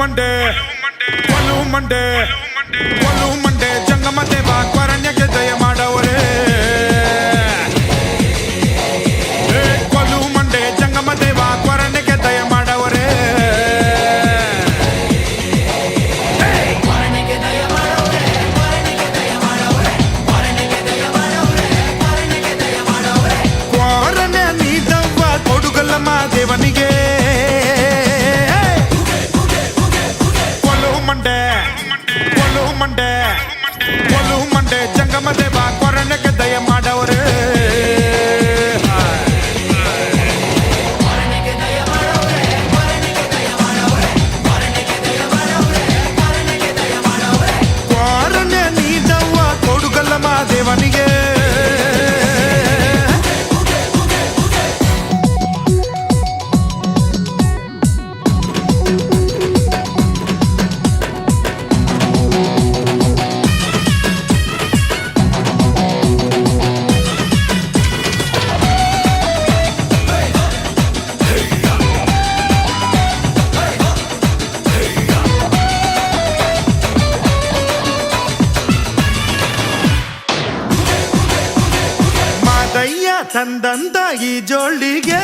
ಮಂಡೆ ಜಂಗಮ ದೇವ ಕ್ವರಣ್ಯಕ್ಕೆ ದಯ ಮಾಡವರೇ ಕೊಲು ಮಂಡೆ ಜಂಗಮ ದೇವ ಕ್ವರಣ್ಯಕ್ಕೆ ದಯ ಮಾಡವರೇ ಕ್ವರಣ್ಯ ನೀದವ್ವ ಕೊಡುಗಲ್ಲಮ್ಮ ದೇವನಿಗೆ ಮಂಡೆ ಜಂಗಮ ದೇವ ಕ್ವರಣ್ಯಕ್ಕೆ ದಯ ಮಾಡವರೇ ಕ್ವರಣ್ಯ ನೀದವ್ವ ಕೊಡುಗಲ್ಲಮ್ಮ ದೇವನಿಗೆ ತಂದಂತ ಈ ಜೋಳಿಗೆ